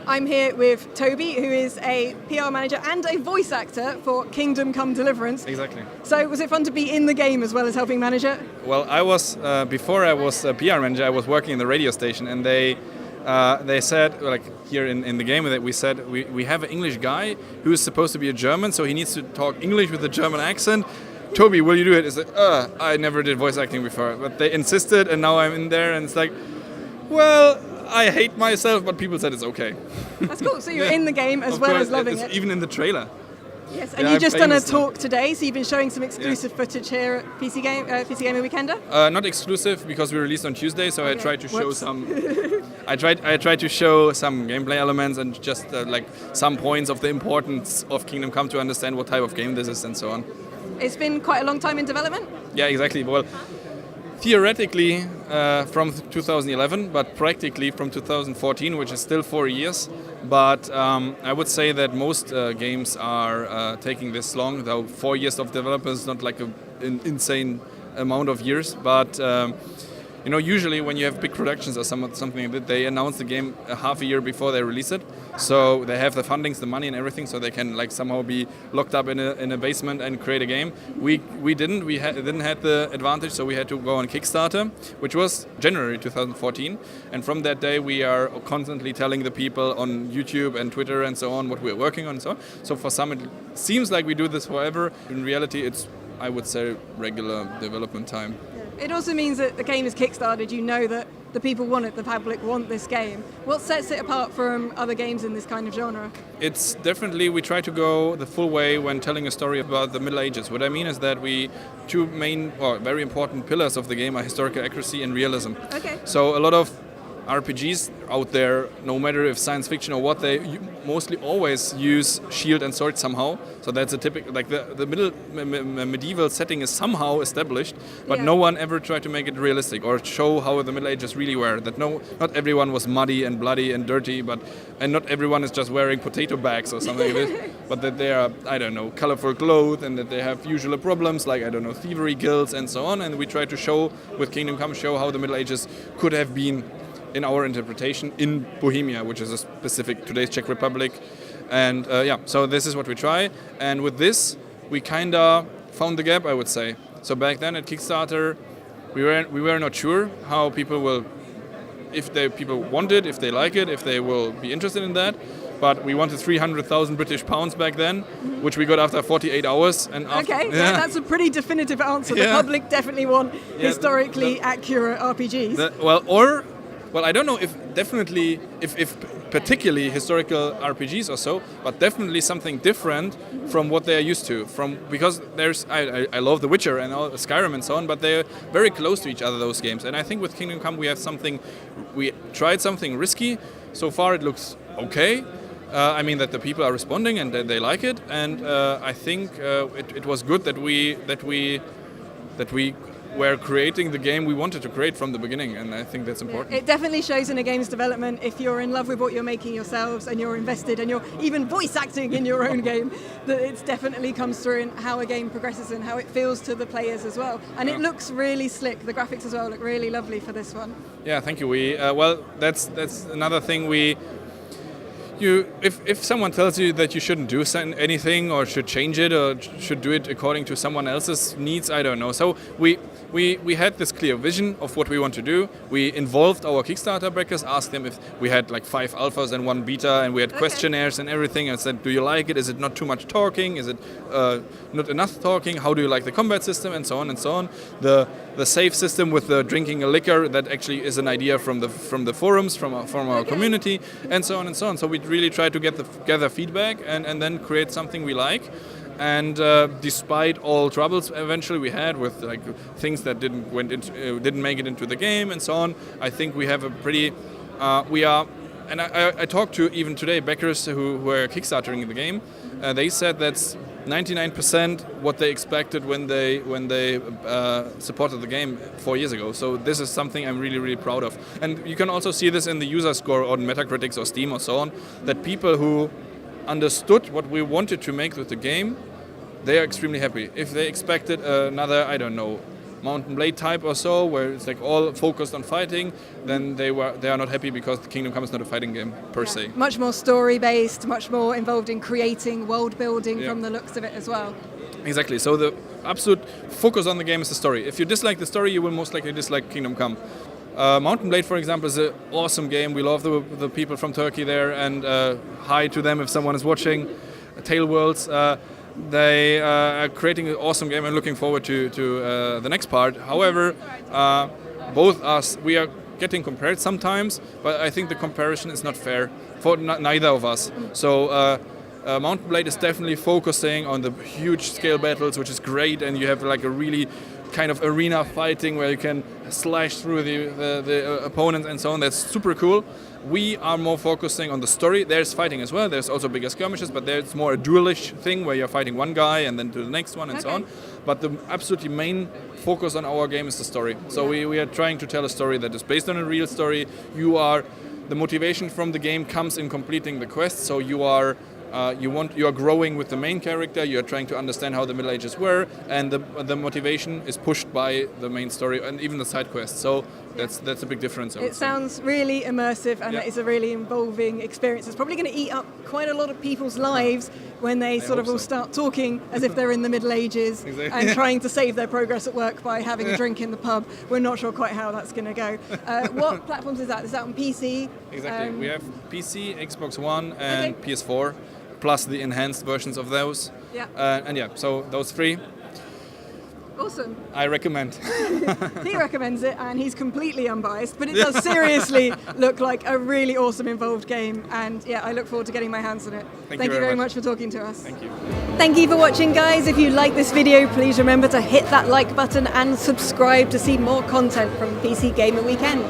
I'm here with Toby, who is a PR manager and a voice actor for Kingdom Come Deliverance. Exactly. So was it fun to be in the game as well as helping manage it? Well, I was, before I was a PR manager, I was working in the radio station, and they said, like here in the game, that we said we have an English guy who is supposed to be a German, so he needs to talk English with a German accent. Toby, will you do it? It's like, I never did voice acting before, but they insisted, and now I'm in there, and it's like, well, I hate myself, but people said it's okay. That's cool. So you're in the game as well as loving it. Even in the trailer. Yes, and you've just done a talk today, so you've been showing some exclusive footage here at PC Gamer Weekender? Not exclusive, because we released on Tuesday, so I tried to show some. I tried to show some gameplay elements and just like some points of the importance of Kingdom Come to understand what type of game this is and so on. It's been quite a long time in development? Yeah, exactly. Well, theoretically from 2011, but practically from 2014, which is still 4 years. But I would say that most games are taking this long, though 4 years of development is not like an insane amount of years. But usually when you have big productions or something like that, they announce the game a half a year before they release it. So they have the fundings, the money and everything, so they can like somehow be locked up in a basement and create a game. We didn't. We didn't have the advantage, so we had to go on Kickstarter, which was January 2014. And from that day, we are constantly telling the people on YouTube and Twitter and so on what we're working on and so on. So for some, it seems like we do this forever. In reality, it's, I would say, regular development time. It also means that the game is kickstarted, you know that the people want it, the public want this game. What sets it apart from other games in this kind of genre? It's definitely, we try to go the full way when telling a story about the Middle Ages. What I mean is that two main, or very important pillars of the game are historical accuracy and realism. Okay. So a lot of RPGs out there, no matter if science fiction or what, they mostly always use shield and sword somehow. So that's a typical, like the medieval setting is somehow established, but no one ever tried to make it realistic or show how the Middle Ages really were. That not everyone was muddy and bloody and dirty, and not everyone is just wearing potato bags or something like this, but that they are, I don't know, colorful clothes, and that they have usual problems like, I don't know, thievery guilds and so on. And we try to show, with Kingdom Come, how the Middle Ages could have been in our interpretation in Bohemia, which is a specific, today's Czech Republic. And so this is what we try. And with this, we kind of found the gap, I would say. So back then at Kickstarter, we were not sure how people will, people want it, if they like it, if they will be interested in that. But we wanted 300,000 British pounds back then, which we got after 48 hours. And that's a pretty definitive answer. The public definitely want historically accurate RPGs. Well, I don't know if particularly historical RPGs or so, but definitely something different from what they are used to. Because I love The Witcher and Skyrim and so on, but they're very close to each other, those games. And I think with Kingdom Come we tried something risky. So far it looks okay. I mean that the people are responding and that they like it, and I think it was good that we were creating the game we wanted to create from the beginning, and I think that's important. It definitely shows in a game's development if you're in love with what you're making yourselves and you're invested and you're even voice acting in your own game, that it definitely comes through in how a game progresses and how it feels to the players as well. And it looks really slick. The graphics as well look really lovely for this one. Yeah, thank you. That's another thing if someone tells you that you shouldn't do anything or should change it or should do it according to someone else's needs, I don't know. So we had this clear vision of what we want to do. We involved our Kickstarter backers, asked them if we had like 5 alphas and 1 beta, and we had questionnaires and everything, and said, do you like it? Is it not too much talking? Is it not enough talking? How do you like the combat system? And so on and so on. The save system with the drinking a liquor, that actually is an idea from the forums, from our community, and so on and so on. So we really try to gather feedback and then create something we like. And despite all troubles eventually we had with like things that didn't make it into the game and so on, I think we have a pretty and I talked to even today backers who were kickstartering the game. They said that's 99% what they expected when they supported the game 4 years ago. So this is something I'm really, really proud of. And you can also see this in the user score on Metacritic or Steam or so on, that people who understood what we wanted to make with the game, they are extremely happy. If they expected another, I don't know, Mountain Blade type or so, where it's like all focused on fighting, then they are not happy because Kingdom Come is not a fighting game per se. Much more story based, much more involved in creating world building from the looks of it as well. Exactly. So the absolute focus on the game is the story. If you dislike the story, you will most likely dislike Kingdom Come. Mountain Blade, for example, is an awesome game. We love the people from Turkey there, and hi to them if someone is watching. Tale Worlds. They are creating an awesome game and looking forward to the next part. However, we are getting compared sometimes, but I think the comparison is not fair for neither of us. So Mountain Blade is definitely focusing on the huge scale battles, which is great, and you have like a really kind of arena fighting where you can slash through the opponents and so on. That's super cool. We are more focusing on the story. There's fighting as well. There's also bigger skirmishes, but there's more a duelish thing where you're fighting one guy and then to the next one and so on. But the absolutely main focus on our game is the story. So we are trying to tell a story that is based on a real story. The motivation from the game comes in completing the quest. So you are growing with the main character. You are trying to understand how the Middle Ages were, and the motivation is pushed by the main story and even the side quests. So that's a big difference. It sounds really immersive, and it is a really involving experience. It's probably going to eat up quite a lot of people's lives when they sort of all start talking as if they're in the Middle Ages and trying to save their progress at work by having a drink in the pub. We're not sure quite how that's going to go. What platforms is that? Is that on PC? Exactly. We have PC, Xbox One, and PS4. Plus the enhanced versions of those. So those three. Awesome. I recommend. He recommends it, and he's completely unbiased, but it does seriously look like a really awesome involved game, and I look forward to getting my hands on it. Thank you very much for talking to us. Thank you. Thank you for watching, guys. If you like this video, please remember to hit that like button and subscribe to see more content from PC Gamer Weekend.